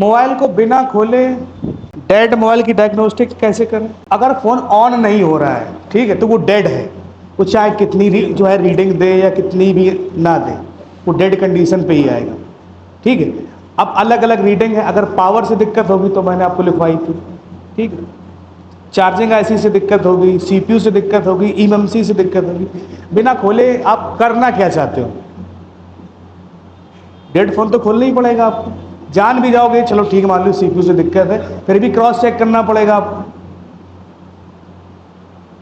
Mobile को बिना खोले डेड मोबाइल की डायग्नोस्टिक कैसे करें? अगर फ़ोन ऑन नहीं हो रहा है, ठीक है, तो वो डेड है। वो चाहे कितनी जो है रीडिंग दे या कितनी भी ना दे, वो डेड कंडीशन पे ही आएगा। ठीक है। अब अलग अलग रीडिंग है। अगर पावर से दिक्कत होगी तो मैंने आपको लिखवाई थी, ठीक है। चार्जिंग आईसी से दिक्कत होगी, सीपीयू से दिक्कत होगी, ईएमसी से दिक्कत होगी। बिना खोले आप करना क्या चाहते हो? डेड फोन तो खोलना ही पड़ेगा आपको। जान भी जाओगे, चलो ठीक, मान लो सीपीयू से दिक्कत है, फिर भी क्रॉस चेक करना पड़ेगा आपको,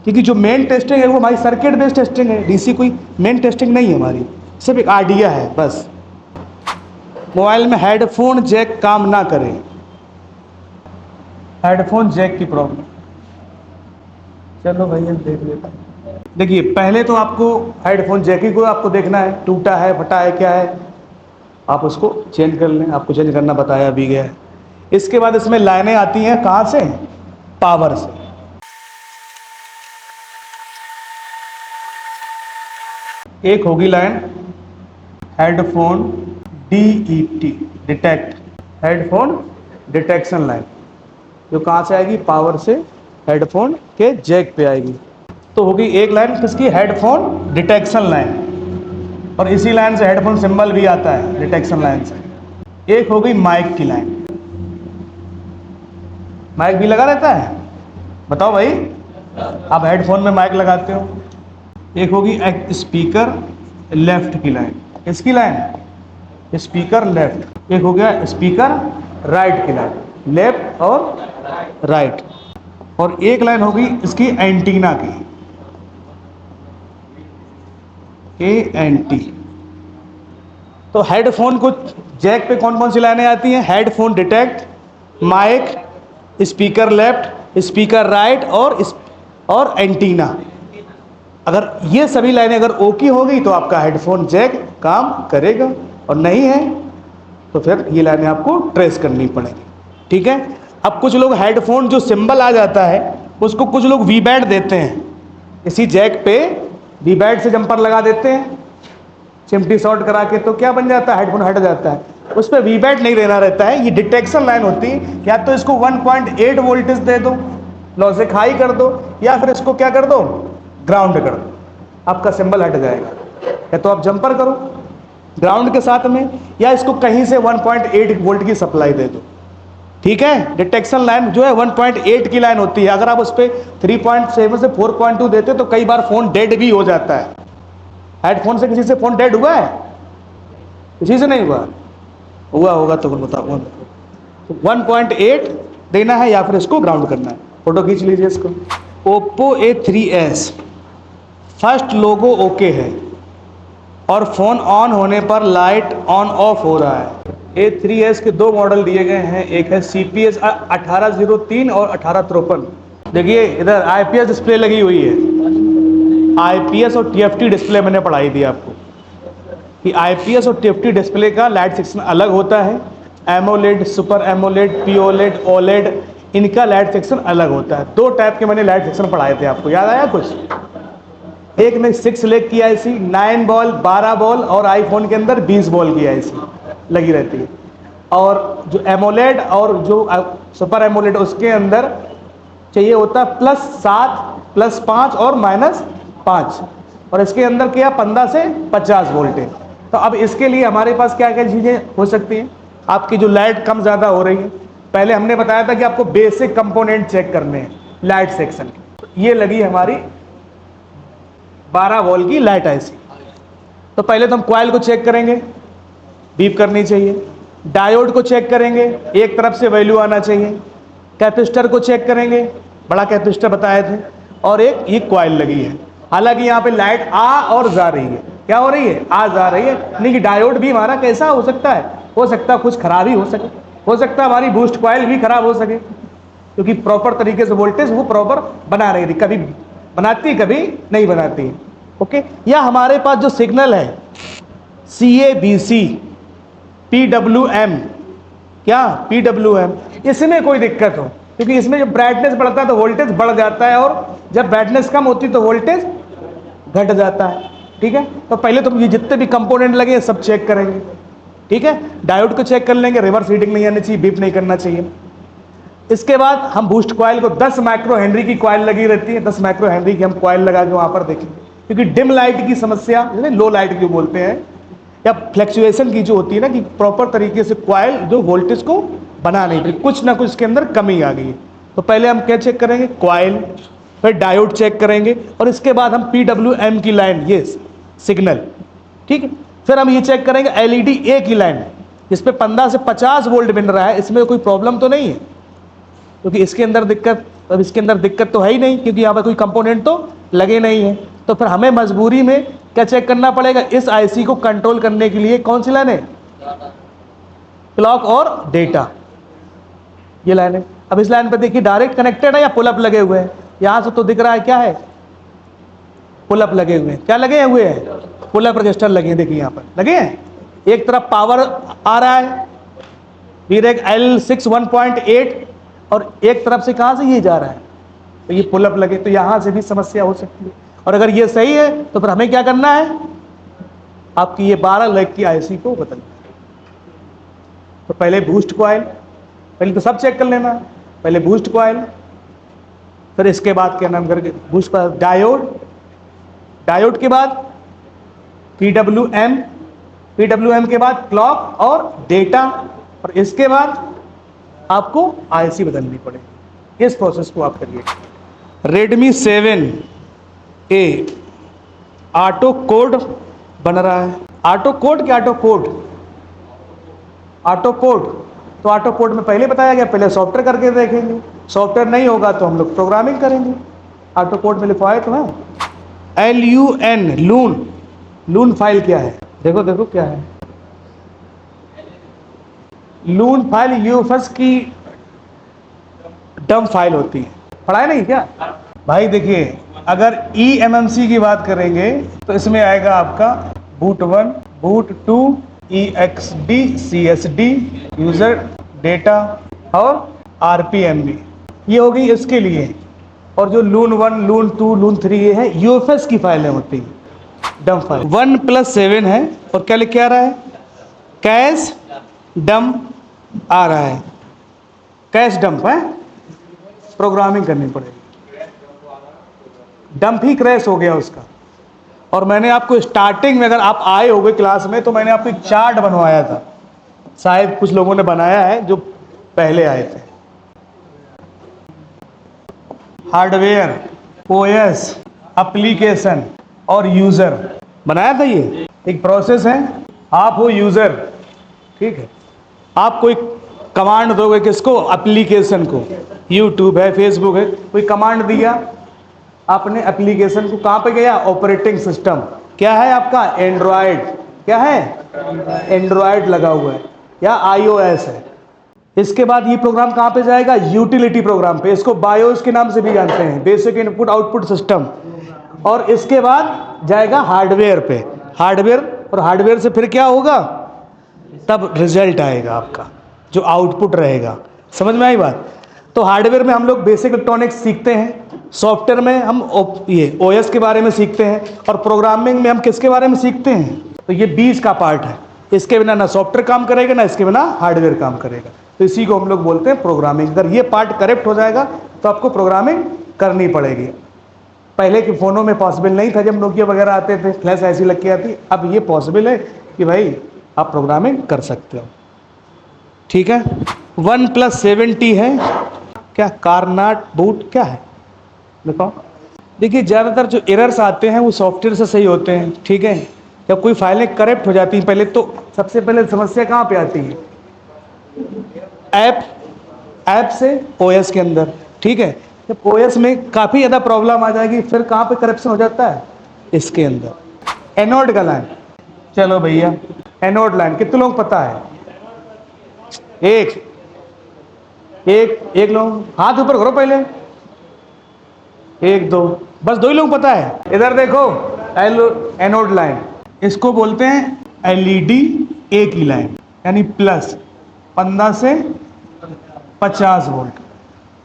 क्योंकि जो मेन टेस्टिंग है वो हमारी सर्किट बेस्ड टेस्टिंग है। डीसी कोई मेन टेस्टिंग नहीं है हमारी, सिर्फ एक आइडिया है बस। मोबाइल में हेडफोन जैक काम ना करे, हेडफोन जैक की प्रॉब्लम। चलो भैया देख लेते हैं। देखिए, पहले तो आपको हेडफोन जैक ही को आपको देखना है, टूटा है, फटा है, क्या है, आप उसको चेंज कर लें। आपको चेंज करना बताया भी गया है। इसके बाद इसमें लाइनें आती हैं, कहाँ से? पावर से। एक होगी line headphone DET, detect, headphone detection line, जो कहाँ से आएगी? पावर से हेडफोन के जैक पे आएगी। तो होगी एक लाइन किसकी? Headphone detection line. और इसी लाइन से हेडफोन सिंबल भी आता है, डिटेक्शन लाइन से। एक हो गई माइक की लाइन, माइक भी लगा रहता है, बताओ भाई, आप हेडफोन में माइक लगाते हो। एक होगी स्पीकर लेफ्ट की लाइन, इसकी लाइन स्पीकर लेफ्ट। एक हो गया स्पीकर राइट की लाइन, लेफ्ट और राइट। और एक लाइन होगी इसकी एंटीना की, ANT। तो हेडफोन को जैक पे कौन कौन सी लाइनें आती हैं? Headphone detect, mic, speaker left, speaker right और एंटीना। अगर ये सभी लाइनें अगर ओके हो गई तो आपका हेडफोन जैक काम करेगा, और नहीं है तो फिर ये लाइनें आपको ट्रेस करनी पड़ेगी। ठीक है। अब कुछ लोग हेडफोन जो सिंबल आ जाता है उसको कुछ लोग वीबैट देते हैं, इसी जैक पे वीबैट से जंपर लगा देते हैं, चिमटी शॉर्ट करा के, तो क्या बन जाता है? हेडफोन हट जाता है। उस पर वीबैट नहीं देना रहता है, ये डिटेक्शन लाइन होती है। या तो इसको 1.8 वोल्टेज दे दो, लॉजिक हाई कर दो, या फिर इसको क्या कर दो? ग्राउंड कर दो, आपका सिंबल हट जाएगा। या तो आप जंपर करो ग्राउंड के साथ में, या इसको कहीं से 1.8 वोल्ट की सप्लाई दे दो। ठीक है। डिटेक्शन लाइन जो है 1.8 की लाइन होती है। अगर आप उस पर 3.7 से 4.2 देते तो कई बार फोन डेड भी हो जाता है। हेडफोन से किसी से फोन डेड हुआ है? किसी से नहीं हुआ? हुआ होगा तो बताओ। 1.8 देना है या फिर इसको ग्राउंड करना है। फोटो खींच लीजिए इसको। ओप्पो A3s फर्स्ट लोगो ओके है और फोन ऑन होने पर लाइट ऑन ऑफ हो रहा है। A3s के दो मॉडल दिए गए हैं, एक है CPS 1803 और 1853। देखिए इधर IPS डिस्प्ले लगी हुई है। IPS और TFT डिस्प्ले मैंने पढ़ाई थी आपको कि IPS और TFT डिस्प्ले का लाइट सेक्शन अलग होता है। AMOLED, super AMOLED, POLED, OLED, इनका लाइट सेक्शन अलग होता है। दो टाइप के मैंने लाइट सेक्शन पढ़ाए थे आपको, याद आया कुछ? एक में 6 लेग की IC, 9 बॉल, 12 बॉल, और आईफोन के अंदर 20 बॉल की IC लगी रहती है। और जो एमोलेड और जो सुपर एमोलेड उसके अंदर चाहिए होता है +7, +5 और -5, और इसके अंदर क्या 15 से 50 वोल्टेज। तो अब इसके लिए हमारे पास क्या क्या चीज़ें हो सकती हैं? आपकी जो लाइट कम ज़्यादा हो रही है, पहले हमने बताया था कि आपको बेसिक कंपोनेंट चेक करने हैं लाइट सेक्शन के। ये लगी हमारी 12 वोल्ट की लाइट IC। तो पहले तो हम कॉइल को चेक करेंगे, बीप करनी चाहिए। डायोड को चेक करेंगे, एक तरफ से वैल्यू आना चाहिए। कैपेसिटर को चेक करेंगे, बड़ा कैपेसिटर बताए थे। और एक ये कॉइल लगी है। हालांकि यहाँ पे लाइट आ और जा रही है। क्या हो रही है? आ जा रही है। नहीं कि डायोड भी हमारा कैसा हो सकता है? हो सकता है कुछ खराब ही हो सके, हो सकता है हमारी बूस्ट कॉइल भी खराब हो सके, क्योंकि प्रॉपर तरीके से वोल्टेज वो प्रॉपर बना रही थी, कभी बनाती कभी नहीं बनाती। ओके। या हमारे पास जो सिग्नल है CABC, PWM, क्या PWM, इसमें कोई दिक्कत हो, क्योंकि इसमें जब ब्राइटनेस बढ़ता है तो वोल्टेज बढ़ जाता है, और जब ब्राइटनेस कम होती है तो वोल्टेज घट जाता है। ठीक है। तो पहले तो ये जितने भी कंपोनेंट लगे सब चेक करेंगे। ठीक है, डायोड को चेक कर लेंगे, रिवर्स रीडिंग नहीं आनी चाहिए, बीप नहीं करना चाहिए। इसके बाद हम बूस्ट कॉइल को 10 माइक्रो हेनरी की कॉइल लगी रहती है, 10 माइक्रो हेनरी की हम कॉइल लगा के वहां पर देखेंगे, क्योंकि डिम लाइट की समस्या, लो लाइट जो बोलते हैं, या फ्लक्चुएशन की जो होती है ना, कि प्रॉपर तरीके से कॉइल जो वोल्टेज को बना नहीं पाई, कुछ ना कुछ इसके अंदर कमी आ गई है। तो पहले हम क्या चेक करेंगे, कॉइल, फिर डायोड चेक करेंगे, और इसके बाद हम PWM की लाइन, ये सिग्नल, ठीक है, फिर हम ये चेक करेंगे LED A की लाइन, इस पे 15 से 50 वोल्ट बन रहा है, इसमें कोई प्रॉब्लम तो नहीं है, क्योंकि इसके अंदर दिक्कत, अब इसके अंदर दिक्कत तो है ही नहीं, क्योंकि यहाँ पर कोई कंपोनेंट तो लगे नहीं है। तो फिर हमें मजबूरी में क्या चेक करना पड़ेगा, इस IC को कंट्रोल करने के लिए कौन सी लाइन है, क्लॉक और डेटा, ये लाइन है। अब इस लाइन पर देखिए डायरेक्ट कनेक्टेड है या पुल अप लगे हुए हैं, यहां से तो दिख रहा है क्या है, पुल अप लगे हुए हैं, क्या लगे हुए हैं, पुल अप रजिस्टर लगे हैं, देखिए यहाँ पर लगे हैं। एक तरफ पावर आ रहा है VREG L6 1.8, और एक तरफ से कहां से ये जा रहा है, तो ये पुल अप लगे, तो यहां से भी समस्या हो सकती है। और अगर ये सही है तो फिर हमें क्या करना है, आपकी ये 12 लेग की IC को बदलना है। तो पहले बूस्ट कॉइल, पहले तो सब चेक कर लेना, पहले बूस्ट कॉइल, फिर इसके बाद क्या नाम करके बूस्ट पर डायोड, डायोड के बाद PWM, PWM के बाद क्लॉक और डेटा, और इसके बाद आपको IC बदलनी पड़ेगी। इस प्रोसेस को आप करिए। Redmi 7A ऑटो कोड बन रहा है, ऑटो कोड क्या, ऑटो कोड, ऑटो कोड, तो ऑटो कोड में पहले बताया गया, पहले सॉफ्टवेयर करके देखेंगे, सॉफ्टवेयर नहीं होगा तो हम लोग प्रोग्रामिंग करेंगे। ऑटो कोड में लिखवाए तो है LUN, लून, लून फाइल क्या है, देखो देखो क्या है लून फाइल, UFS की डम फाइल होती है, पढ़ा है नहीं क्या भाई। देखिए अगर eMMC की बात करेंगे तो इसमें आएगा आपका boot 1, boot 2, EXD, CSD, user data और RPM भी, ये हो गई इसके लिए। और जो लून 1, लून 2, लून 3 ये है UFS की फाइलें होती हैं, डम फाइल। 1+7 है, और क्या लिख के आ रहा है, कैश डम आ रहा है, कैश डंप है, प्रोग्रामिंग करनी पड़ेगी। डंप ही क्रैश हो गया उसका। और मैंने आपको स्टार्टिंग में, अगर आप आए होगे क्लास में, तो मैंने आपको एक चार्ट बनवाया था, शायद कुछ लोगों ने बनाया है जो पहले आए थे। हार्डवेयर, OS, एप्लीकेशन और यूजर बनाया था। ये एक प्रोसेस है, आप हो यूजर, ठीक है, आप कोई कमांड दोगे किसको, एप्लीकेशन को, यूट्यूब है, फेसबुक है, कोई कमांड दिया आपने एप्लीकेशन को, कहाँ पे गया, ऑपरेटिंग सिस्टम क्या है आपका, एंड्रॉयड, क्या है, एंड्रॉयड लगा हुआ है, या iOS है। इसके बाद ये प्रोग्राम कहाँ पे जाएगा, यूटिलिटी प्रोग्राम पे, इसको बायोस के नाम से भी जानते हैं, बेसिक इनपुट आउटपुट सिस्टम। और इसके बाद जाएगा हार्डवेयर पे, हार्डवेयर, और हार्डवेयर से फिर क्या होगा, तब रिजल्ट आएगा आपका, जो आउटपुट रहेगा। समझ में आई बात। तो हार्डवेयर में हम लोग बेसिक इलेक्ट्रॉनिक्स सीखते हैं, सॉफ्टवेयर में हम ये OS के बारे में सीखते हैं, और प्रोग्रामिंग में हम किसके बारे में सीखते हैं, तो ये 20 का पार्ट है। इसके बिना ना सॉफ्टवेयर काम करेगा, ना इसके बिना हार्डवेयर काम करेगा। तो इसी को हम लोग बोलते हैं प्रोग्रामिंग। अगर ये पार्ट करेक्ट हो जाएगा तो आपको प्रोग्रामिंग करनी पड़ेगी। पहले के फ़ोनों में पॉसिबल नहीं था, जब नोकिया वगैरह आते थे, फ्लैश ऐसी लग के आती। अब ये पॉसिबल है कि भाई आप प्रोग्रामिंग कर सकते हो, ठीक है। 1+7T है, क्या कारनाट बूट क्या है, देखो। देखिए ज़्यादातर जो एरर्स आते हैं वो सॉफ्टवेयर से सही होते हैं, ठीक है। जब कोई फाइलें करप्ट हो जाती हैं, पहले तो सबसे पहले समस्या कहाँ पे आती है, ऐप से OS के अंदर, ठीक है। जब OS में काफ़ी ज़्यादा प्रॉब्लम आ जाएगी, फिर कहाँ पे करप्शन हो जाता है, इसके अंदर। एनोड का लाइन, चलो भैया एनोड लाइन कितने लोग पता है, एक लोग हाथ ऊपर करो पहले, 1 2, बस 2 ही लोग पता है। इधर देखो एनोड लाइन, इसको बोलते हैं LED A की लाइन, यानी प्लस 15 से 50 वोल्ट,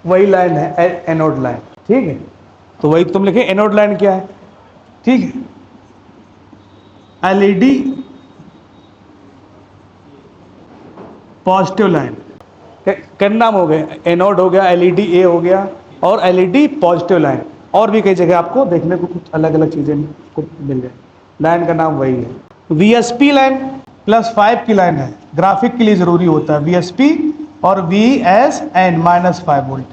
वही लाइन है एनोड लाइन, ठीक है। तो वही तुम लिखे एनोड लाइन क्या है, ठीक है। LED पॉजिटिव लाइन, किन नाम हो गए, एनोड हो गया, एलईडी ए हो गया और एलईडी पॉजिटिव लाइन। और भी कई जगह आपको देखने को कुछ अलग अलग चीज़ें को मिल जाए। लाइन का नाम वही है। वीएसपी लाइन +5 की लाइन है, ग्राफिक के लिए ज़रूरी होता है वीएसपी और VSN -5 वोल्ट।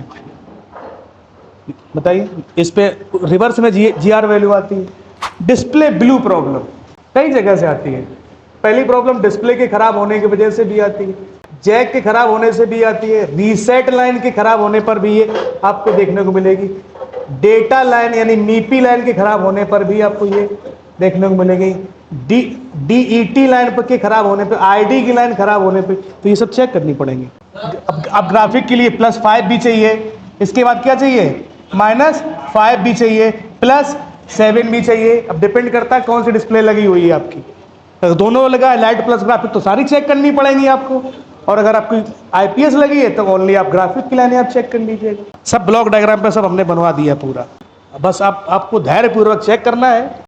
बताइए, इस पे रिवर्स में GR वैल्यू आती है। डिस्प्ले ब्लू प्रॉब्लम कई जगह से आती है। पहली प्रॉब्लम डिस्प्ले के खराब होने की वजह से भी आती है, जैक के खराब होने से भी आती है, रीसेट लाइन के खराब होने पर भी ये आपको देखने को मिलेगी, डेटा लाइन यानी मीपी लाइन के खराब होने पर भी आपको ये देखने को मिलेगी, DET लाइन पर के खराब होने पर, ID की लाइन खराब होने पर, तो ये सब चेक करनी पड़ेंगी। अब ग्राफिक के लिए +5 भी चाहिए, इसके बाद क्या चाहिए, -5 भी चाहिए, +7 भी चाहिए। अब डिपेंड करता है कौन सी डिस्प्ले लगी हुई है आपकी। अगर दोनों लगा है, लाइट प्लस ग्राफिक, तो सारी चेक करनी पड़ेंगी आपको। और अगर आपकी IPS लगी है तो ओनली आप ग्राफिक की लाइनें आप चेक कर लीजिएगा। सब ब्लॉक डायग्राम पे सब हमने बनवा दिया पूरा, बस आपको धैर्यपूर्वक चेक करना है।